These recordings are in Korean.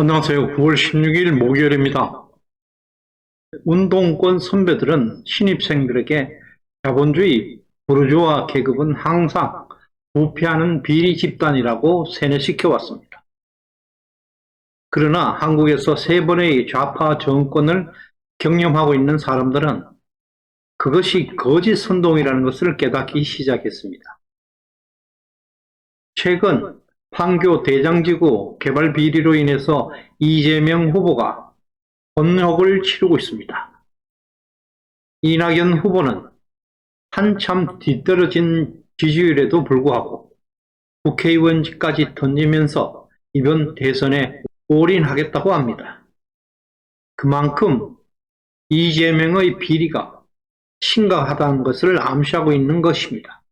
안녕하세요. 9월 16일 목요일입니다. 운동권 선배들은 신입생들에게 자본주의 부르주아 계급은 항상 부패하는 비리 집단이라고 세뇌시켜왔습니다. 그러나 한국에서 세 번의 좌파 정권을 경험하고 있는 사람들은 그것이 거짓 선동이라는 것을 깨닫기 시작했습니다. 최근 판교 대장지구 개발 비리로 인해서 이재명 후보가 곤혹을 치르고 있습니다. 이낙연 후보는 한참 뒤떨어진 지지율에도 불구하고 국회의원직까지 던지면서 이번 대선에 올인하겠다고 합니다. 그만큼 이재명의 비리가 심각하다는 것을 암시하고 있는 것입니다.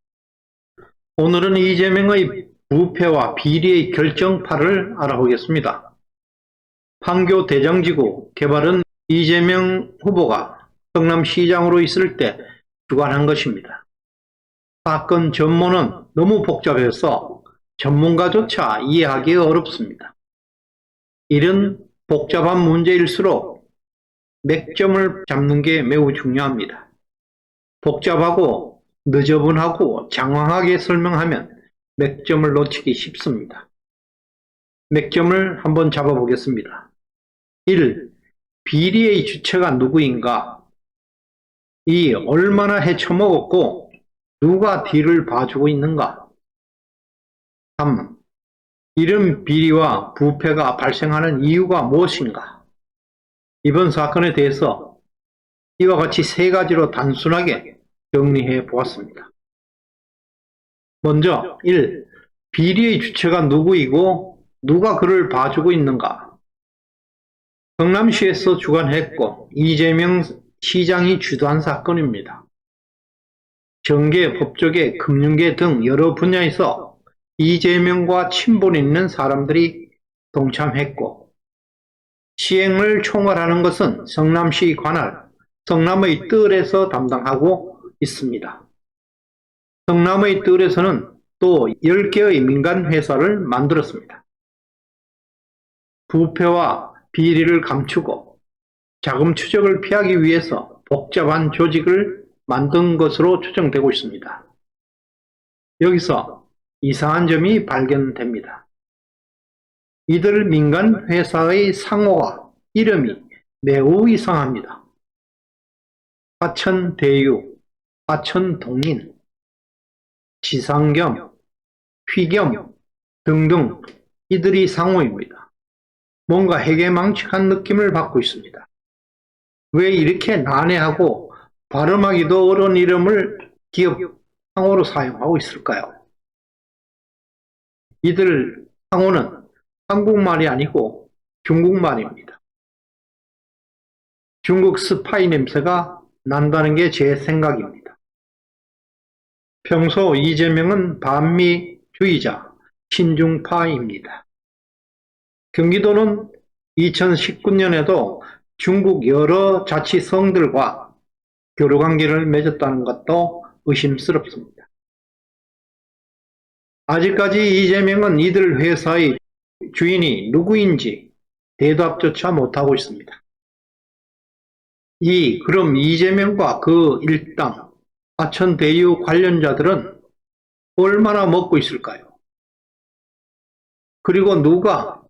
오늘은 이재명의 부패와 비리의 결정파를 알아보겠습니다. 판교 대장지구 개발은 이재명 후보가 성남시장으로 있을 때 주관한 것입니다. 사건 전모는 너무 복잡해서 전문가조차 이해하기 어렵습니다. 이런 복잡한 문제일수록 맥점을 잡는 게 매우 중요합니다. 복잡하고 느저분하고 장황하게 설명하면 맥점을 놓치기 쉽습니다. 맥점을 한번 잡아보겠습니다. 1. 비리의 주체가 누구인가? 2. 얼마나 헤쳐먹었고 누가 뒤를 봐주고 있는가? 3. 이런 비리와 부패가 발생하는 이유가 무엇인가? 이번 사건에 대해서 이와 같이 세 가지로 단순하게 정리해 보았습니다. 먼저 1. 비리의 주체가 누구이고 누가 그를 봐주고 있는가? 성남시에서 주관했고 이재명 시장이 주도한 사건입니다. 정계, 법조계, 금융계 등 여러 분야에서 이재명과 친분 있는 사람들이 동참했고 시행을 총괄하는 것은 성남시 관할, 성남의 뜰에서 담당하고 있습니다. 성남의 뜰에서는 또 10개의 민간회사를 만들었습니다. 부패와 비리를 감추고 자금 추적을 피하기 위해서 복잡한 조직을 만든 것으로 추정되고 있습니다. 여기서 이상한 점이 발견됩니다. 이들 민간 회사의 상호가 이름이 매우 이상합니다. 하천대유, 하천동인, 지상겸, 휘겸 등등 이들이 상호입니다. 뭔가 해괴망측한 느낌을 받고 있습니다. 왜 이렇게 난해하고 발음하기도 어려운 이름을 기업 상호로 사용하고 있을까요? 이들 상호는 한국말이 아니고 중국말입니다. 중국 스파이 냄새가 난다는 게 제 생각입니다. 평소 이재명은 반미주의자, 친중파입니다. 경기도는 2019년에도 중국 여러 자치성들과 교류관계를 맺었다는 것도 의심스럽습니다. 아직까지 이재명은 이들 회사의 주인이 누구인지 대답조차 못하고 있습니다. 그럼 이재명과 그 일당, 하천대유 관련자들은 얼마나 먹고 있을까요? 그리고 누가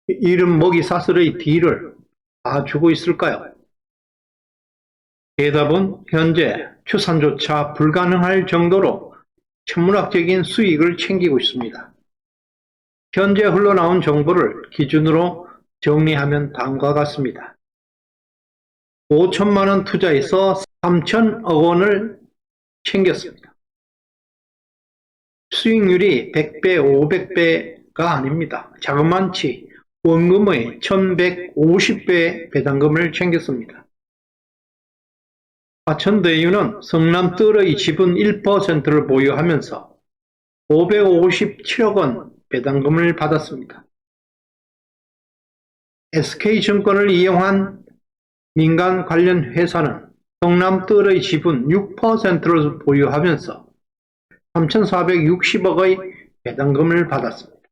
이런 먹이사슬의 뒤를 봐주고 있을까요? 대답은 현재 추산조차 불가능할 정도로 천문학적인 수익을 챙기고 있습니다. 현재 흘러나온 정보를 기준으로 정리하면 다음과 같습니다. 5천만 원 투자해서 3천억 원을 챙겼습니다. 수익률이 100배, 500배가 아닙니다. 자그만치 원금의 1150배 배당금을 챙겼습니다. 하천대유는 성남 뜰의 지분 1%를 보유하면서 557억 원 배당금을 받았습니다. SK증권을 이용한 민간 관련 회사는 성남 뜰의 지분 6%를 보유하면서 3,460억의 배당금을 받았습니다.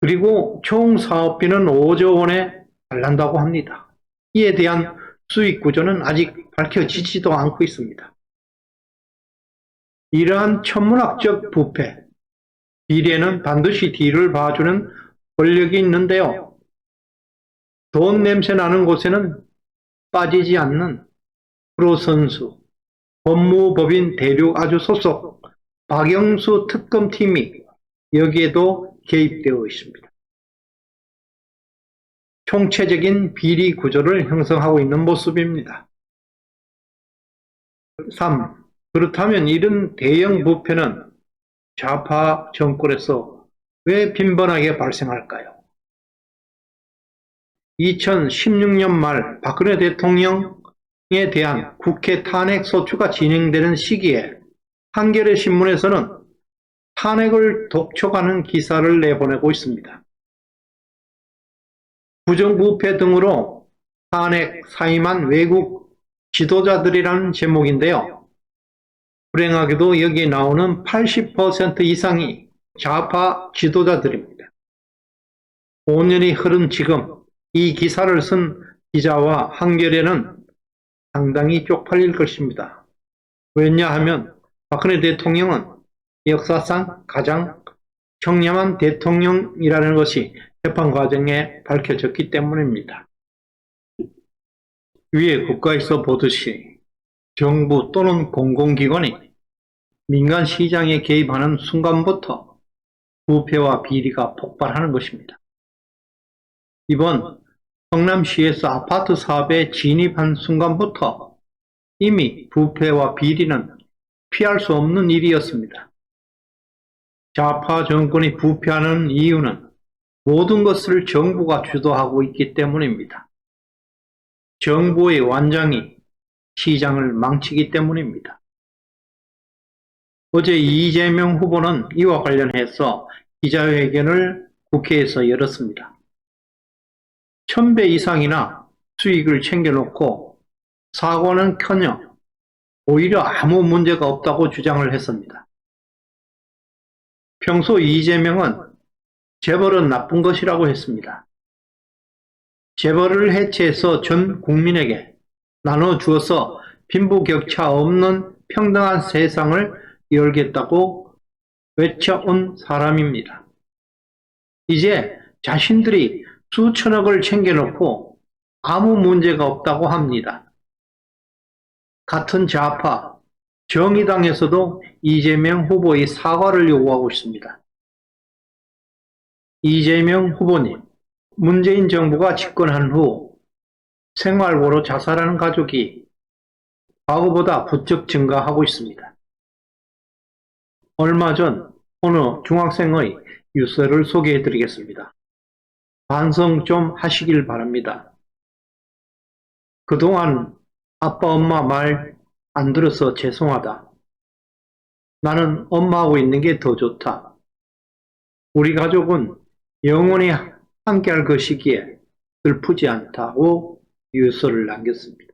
그리고 총 사업비는 5조 원에 달한다고 합니다. 이에 대한 수익 구조는 아직 밝혀지지도 않고 있습니다. 이러한 천문학적 부패, 비리에는 반드시 뒤를 봐주는 권력이 있는데요. 돈 냄새 나는 곳에는 빠지지 않는 프로 선수, 법무법인 대륙 아주 소속 박영수 특검팀이 여기에도 개입되어 있습니다. 총체적인 비리 구조를 형성하고 있는 모습입니다. 3. 그렇다면 이런 대형 부패는 좌파 정권에서 왜 빈번하게 발생할까요? 2016년 말 박근혜 대통령에 대한 국회 탄핵 소추가 진행되는 시기에 한겨레 신문에서는 탄핵을 독촉하는 기사를 내보내고 있습니다. 부정부패 등으로 탄핵 사임한 외국 지도자들이라는 제목인데요. 불행하게도 여기에 나오는 80% 이상이 좌파 지도자들입니다. 5년이 흐른 지금 이 기사를 쓴 기자와 한겨레는 상당히 쪽팔릴 것입니다. 왜냐하면 박근혜 대통령은 역사상 가장 청렴한 대통령이라는 것이 재판 과정에 밝혀졌기 때문입니다. 위에 국가에서 보듯이 정부 또는 공공기관이 민간 시장에 개입하는 순간부터 부패와 비리가 폭발하는 것입니다. 이번 성남시에서 아파트 사업에 진입한 순간부터 이미 부패와 비리는 피할 수 없는 일이었습니다. 좌파 정권이 부패하는 이유는 모든 것을 정부가 주도하고 있기 때문입니다. 정부의 완장이 시장을 망치기 때문입니다. 어제 이재명 후보는 이와 관련해서 기자회견을 국회에서 열었습니다. 1000배 이상이나 수익을 챙겨놓고 사고는커녕 오히려 아무 문제가 없다고 주장을 했습니다. 평소 이재명은 재벌은 나쁜 것이라고 했습니다. 재벌을 해체해서 전 국민에게 나눠주어서 빈부격차 없는 평등한 세상을 열겠다고 외쳐온 사람입니다. 이제 자신들이 수천억을 챙겨놓고 아무 문제가 없다고 합니다. 같은 좌파, 정의당에서도 이재명 후보의 사과를 요구하고 있습니다. 이재명 후보님, 문재인 정부가 집권한 후 생활고로 자살하는 가족이 과거보다 부쩍 증가하고 있습니다. 얼마 전 어느 중학생의 유서를 소개해 드리겠습니다. 반성 좀 하시길 바랍니다. 그동안 아빠 엄마 말 안 들어서 죄송하다. 나는 엄마하고 있는 게 더 좋다. 우리 가족은 영원히 함께할 것이기에 슬프지 않다고 유서를 남겼습니다.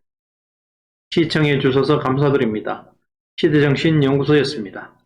시청해 주셔서 감사드립니다. 시대정신연구소였습니다.